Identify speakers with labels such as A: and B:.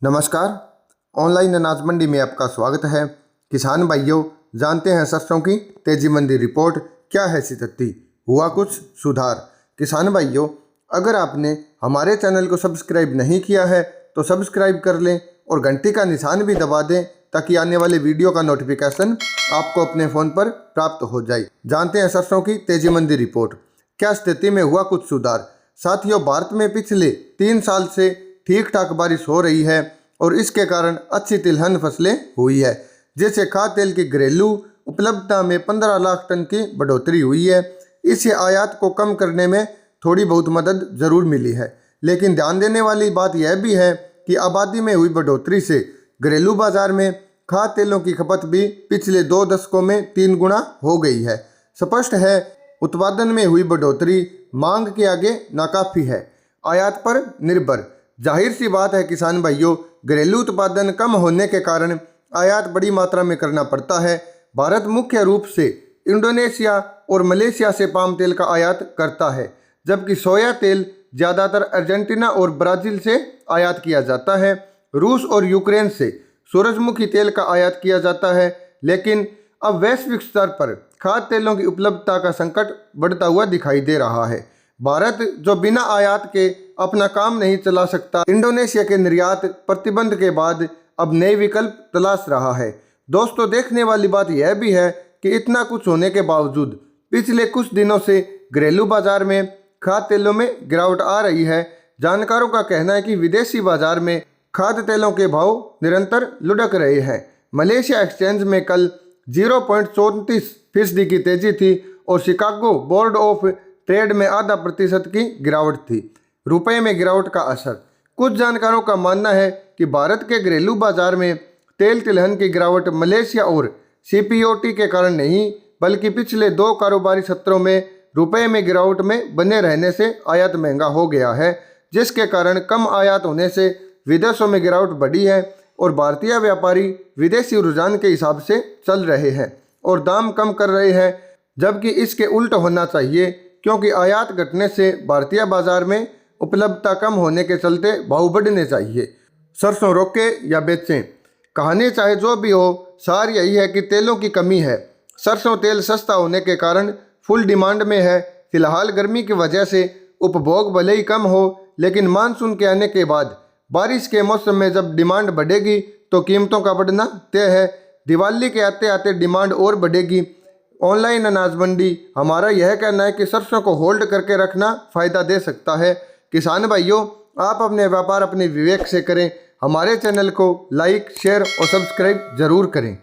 A: नमस्कार। ऑनलाइन अनाज मंडी में आपका स्वागत है। किसान भाइयों, जानते हैं सरसों की तेजी मंडी रिपोर्ट क्या है स्थिति, हुआ कुछ सुधार। किसान भाइयों, अगर आपने हमारे चैनल को सब्सक्राइब नहीं किया है तो सब्सक्राइब कर लें और घंटी का निशान भी दबा दें ताकि आने वाले वीडियो का नोटिफिकेशन आपको अपने फ़ोन पर प्राप्त हो जाए। जानते हैं सरसों की तेजी मंडी रिपोर्ट, क्या स्थिति में हुआ कुछ सुधार। साथियों, भारत में पिछले 3 साल से ठीक ठाक बारिश हो रही है और इसके कारण अच्छी तिलहन फसलें हुई है, जैसे खाद्य तेल की घरेलू उपलब्धता में 15 लाख टन की बढ़ोतरी हुई है। इससे आयात को कम करने में थोड़ी बहुत मदद जरूर मिली है, लेकिन ध्यान देने वाली बात यह भी है कि आबादी में हुई बढ़ोतरी से घरेलू बाजार में खाद्य तेलों की खपत भी पिछले 2 दशकों में 3 गुना हो गई है। स्पष्ट है, उत्पादन में हुई बढ़ोतरी मांग के आगे नाकाफी है, आयात पर निर्भर। जाहिर सी बात है किसान भाइयों, घरेलू उत्पादन कम होने के कारण आयात बड़ी मात्रा में करना पड़ता है। भारत मुख्य रूप से इंडोनेशिया और मलेशिया से पाम तेल का आयात करता है, जबकि सोया तेल ज़्यादातर अर्जेंटीना और ब्राज़ील से आयात किया जाता है। रूस और यूक्रेन से सूरजमुखी तेल का आयात किया जाता है, लेकिन अब वैश्विक स्तर पर खाद्य तेलों की उपलब्धता का संकट बढ़ता हुआ दिखाई दे रहा है। भारत जो बिना आयात के अपना काम नहीं चला सकता, इंडोनेशिया के निर्यात प्रतिबंध के बाद अब नए विकल्प तलाश रहा है। दोस्तों, देखने वाली बात यह भी है कि इतना कुछ होने के बावजूद पिछले कुछ दिनों से घरेलू बाजार में खाद्य तेलों में गिरावट आ रही है। जानकारों का कहना है कि विदेशी बाजार में खाद्य तेलों के भाव निरंतर लुढ़क रहे हैं। मलेशिया एक्सचेंज में कल 0.34% की तेजी थी और शिकागो बोर्ड ऑफ ट्रेड में 0.5% की गिरावट थी। रुपए में गिरावट का असर, कुछ जानकारों का मानना है कि भारत के घरेलू बाजार में तेल तिलहन की गिरावट मलेशिया और सीपीओटी के कारण नहीं, बल्कि पिछले 2 कारोबारी सत्रों में रुपए में गिरावट में बने रहने से आयात महंगा हो गया है, जिसके कारण कम आयात होने से विदेशों में गिरावट बढ़ी है और भारतीय व्यापारी विदेशी रुझान के हिसाब से चल रहे हैं और दाम कम कर रहे हैं, जबकि इसके उल्ट होना चाहिए, क्योंकि आयात घटने से भारतीय बाजार में उपलब्धता कम होने के चलते भाव बढ़ने चाहिए। सरसों रोकें या बेचें, कहानी चाहे जो भी हो, सार यही है कि तेलों की कमी है। सरसों तेल सस्ता होने के कारण फुल डिमांड में है। फिलहाल गर्मी की वजह से उपभोग भले ही कम हो, लेकिन मानसून के आने के बाद बारिश के मौसम में जब डिमांड बढ़ेगी तो कीमतों का बढ़ना तय है। दिवाली के आते आते डिमांड और बढ़ेगी। ऑनलाइन अनाज मंडी, हमारा यह कहना है कि सरसों को होल्ड करके रखना फ़ायदा दे सकता है। किसान भाइयों, आप अपने व्यापार अपने विवेक से करें। हमारे चैनल को लाइक, शेयर और सब्सक्राइब जरूर करें।